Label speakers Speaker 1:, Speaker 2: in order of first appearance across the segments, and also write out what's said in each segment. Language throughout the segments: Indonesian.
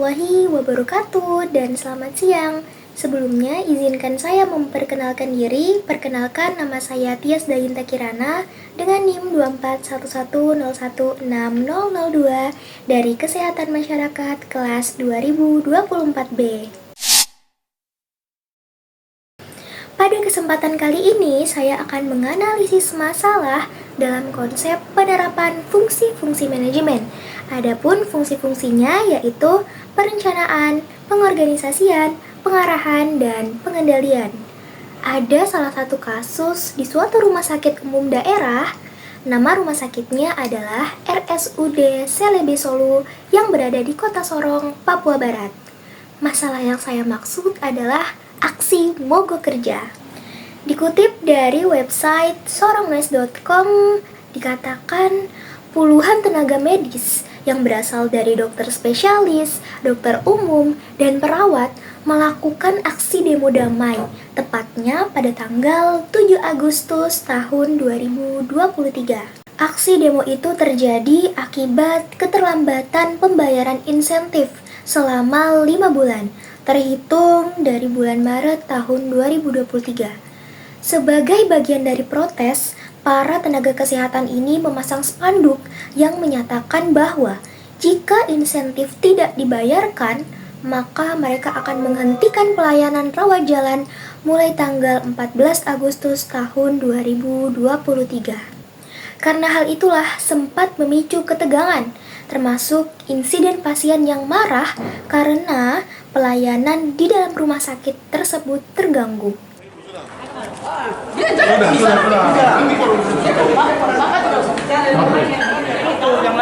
Speaker 1: warahmatullahi wabarakatuh dan selamat siang. Sebelumnya izinkan saya memperkenalkan diri. Perkenalkan, nama saya Tias Dayinta Kirana dengan NIM 24110160002 dari Kesehatan Masyarakat kelas 2024B. Pada kesempatan kali ini, saya akan menganalisis masalah dalam konsep penerapan fungsi-fungsi manajemen. Adapun fungsi-fungsinya yaitu perencanaan, pengorganisasian, pengarahan, dan pengendalian. Ada salah satu kasus di suatu rumah sakit umum daerah. Nama rumah sakitnya adalah RSUD Selebe Solu yang berada di Kota Sorong, Papua Barat. Masalah yang saya maksud adalah aksi mogok kerja. Dikutip dari website sorongmes.com, dikatakan puluhan tenaga medis yang berasal dari dokter spesialis, dokter umum, dan perawat melakukan aksi demo damai, tepatnya pada tanggal 7 Agustus tahun 2023. Aksi demo itu terjadi akibat keterlambatan pembayaran insentif selama 5 bulan, terhitung dari bulan Maret tahun 2023. Sebagai bagian dari protes, para tenaga kesehatan ini memasang spanduk yang menyatakan bahwa jika insentif tidak dibayarkan, maka mereka akan menghentikan pelayanan rawat jalan mulai tanggal 14 Agustus tahun 2023. Karena hal itulah sempat memicu ketegangan, termasuk insiden pasien yang marah karena pelayanan di dalam rumah sakit tersebut terganggu.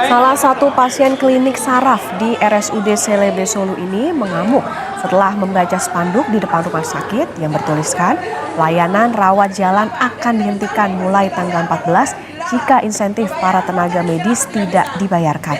Speaker 2: Salah satu pasien klinik saraf di RSUD Selebe Solu ini mengamuk setelah membaca spanduk di depan rumah sakit yang bertuliskan pelayanan rawat jalan akan dihentikan mulai tanggal 14 jika insentif para tenaga medis tidak dibayarkan.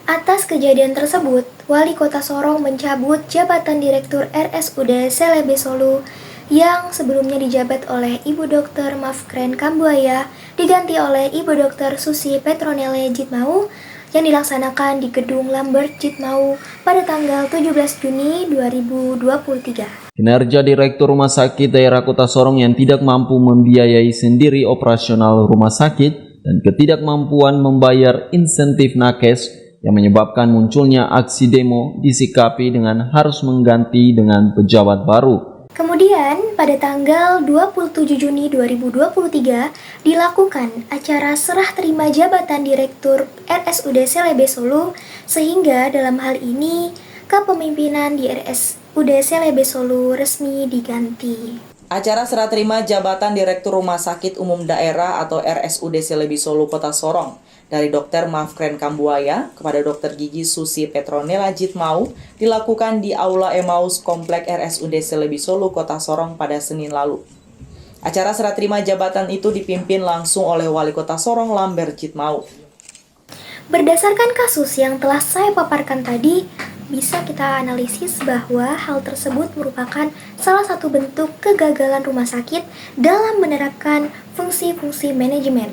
Speaker 1: Atas kejadian tersebut, Wali Kota Sorong mencabut jabatan Direktur RSUD Selebe Solu yang sebelumnya dijabat oleh Ibu Dr. Mafkren Kambuaya diganti oleh Ibu Dr. Susi Petronele Jitmau yang dilaksanakan di Gedung Lambert Jitmau pada tanggal 17 Juni 2023.
Speaker 3: Kinerja Direktur Rumah Sakit Daerah Kota Sorong yang tidak mampu membiayai sendiri operasional rumah sakit dan ketidakmampuan membayar insentif nakes yang menyebabkan munculnya aksi demo disikapi dengan harus mengganti dengan pejabat baru.
Speaker 1: Kemudian, pada tanggal 27 Juni 2023, dilakukan acara serah terima jabatan Direktur RSUD Selebe Solu, sehingga dalam hal ini, kepemimpinan di RSUD Selebe Solu resmi diganti.
Speaker 4: Acara serah terima jabatan Direktur Rumah Sakit Umum Daerah atau RSUD Selebe Solu Kota Sorong dari Dr. Mafkren Kambuaya kepada Dr. Gigi Susi Petronela Jitmau dilakukan di Aula Emmaus Komplek RSUD Selebe Solu Kota Sorong pada Senin lalu. Acara serah terima jabatan itu dipimpin langsung oleh Wali Kota Sorong Lambert Jitmau.
Speaker 1: Berdasarkan kasus yang telah saya paparkan tadi, bisa kita analisis bahwa hal tersebut merupakan salah satu bentuk kegagalan rumah sakit dalam menerapkan fungsi-fungsi manajemen.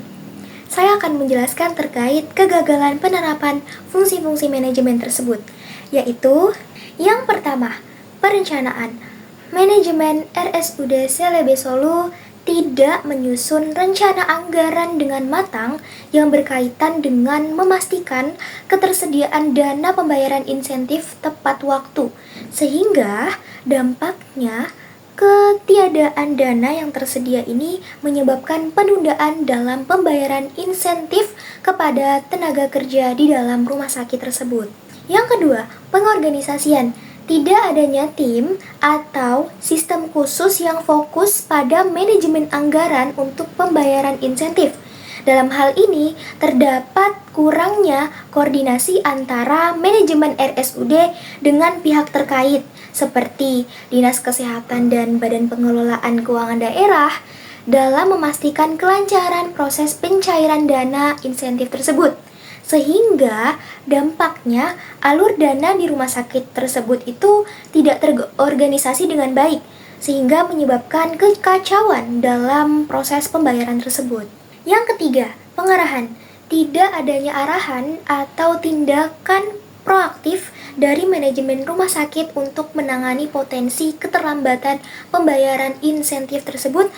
Speaker 1: Saya akan menjelaskan terkait kegagalan penerapan fungsi-fungsi manajemen tersebut, yaitu yang pertama, perencanaan. Manajemen RSUD Selebe Solu tidak menyusun rencana anggaran dengan matang yang berkaitan dengan memastikan ketersediaan dana pembayaran insentif tepat waktu, sehingga dampaknya ketiadaan dana yang tersedia ini menyebabkan penundaan dalam pembayaran insentif kepada tenaga kerja di dalam rumah sakit tersebut. Yang kedua, pengorganisasian. Tidak adanya tim atau sistem khusus yang fokus pada manajemen anggaran untuk pembayaran insentif. Dalam hal ini, terdapat kurangnya koordinasi antara manajemen RSUD dengan pihak terkait, seperti Dinas Kesehatan dan Badan Pengelolaan Keuangan Daerah, dalam memastikan kelancaran proses pencairan dana insentif tersebut. Sehingga dampaknya alur dana di rumah sakit tersebut itu tidak terorganisasi dengan baik, sehingga menyebabkan kekacauan dalam proses pembayaran tersebut. Yang ketiga, pengarahan. Tidak adanya arahan atau tindakan proaktif dari manajemen rumah sakit untuk menangani potensi keterlambatan pembayaran insentif tersebut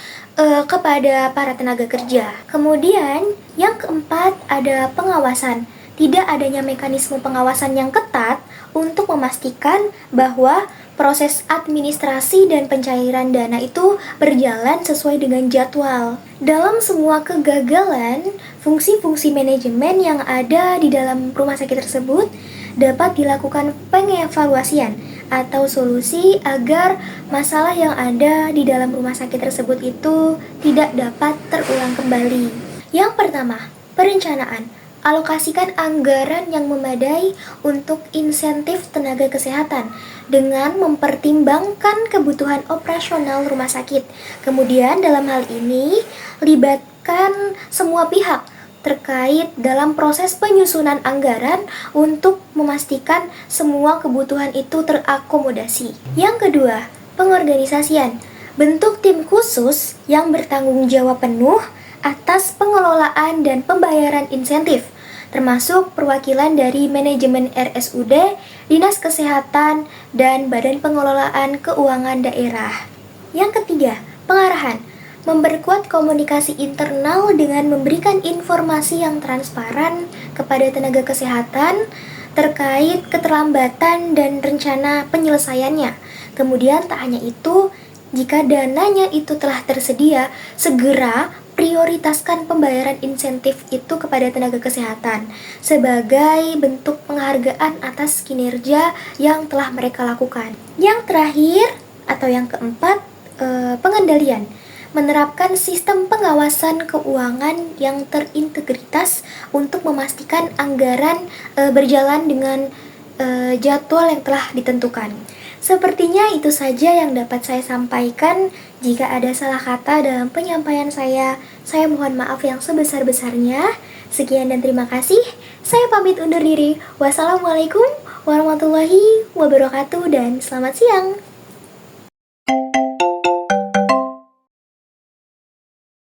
Speaker 1: kepada para tenaga kerja. Kemudian, yang keempat ada pengawasan. Tidak adanya mekanisme pengawasan yang ketat untuk memastikan bahwa proses administrasi dan pencairan dana itu berjalan sesuai dengan jadwal. Dalam semua kegagalan, fungsi-fungsi manajemen yang ada di dalam rumah sakit tersebut dapat dilakukan pengevaluasian atau solusi agar masalah yang ada di dalam rumah sakit tersebut itu tidak dapat terulang kembali. Yang pertama, perencanaan. Alokasikan anggaran yang memadai untuk insentif tenaga kesehatan dengan mempertimbangkan kebutuhan operasional rumah sakit. Kemudian dalam hal ini, libatkan semua pihak terkait dalam proses penyusunan anggaran untuk memastikan semua kebutuhan itu terakomodasi. Yang kedua, pengorganisasian. Bentuk tim khusus yang bertanggung jawab penuh atas pengelolaan dan pembayaran insentif, termasuk perwakilan dari manajemen RSUD, Dinas Kesehatan, dan Badan Pengelolaan Keuangan Daerah. Yang ketiga, pengarahan. Memperkuat komunikasi internal dengan memberikan informasi yang transparan kepada tenaga kesehatan terkait keterlambatan dan rencana penyelesaiannya. Kemudian tak hanya itu, jika dananya itu telah tersedia, segera prioritaskan pembayaran insentif itu kepada tenaga kesehatan sebagai bentuk penghargaan atas kinerja yang telah mereka lakukan. Yang terakhir atau yang keempat, pengendalian. Menerapkan sistem pengawasan keuangan yang terintegritas untuk memastikan anggaran berjalan dengan jadwal yang telah ditentukan. Sepertinya itu saja yang dapat saya sampaikan. Jika ada salah kata dalam penyampaian saya mohon maaf yang sebesar-besarnya. Sekian dan terima kasih. Saya pamit undur diri. Wassalamualaikum warahmatullahi wabarakatuh dan selamat siang.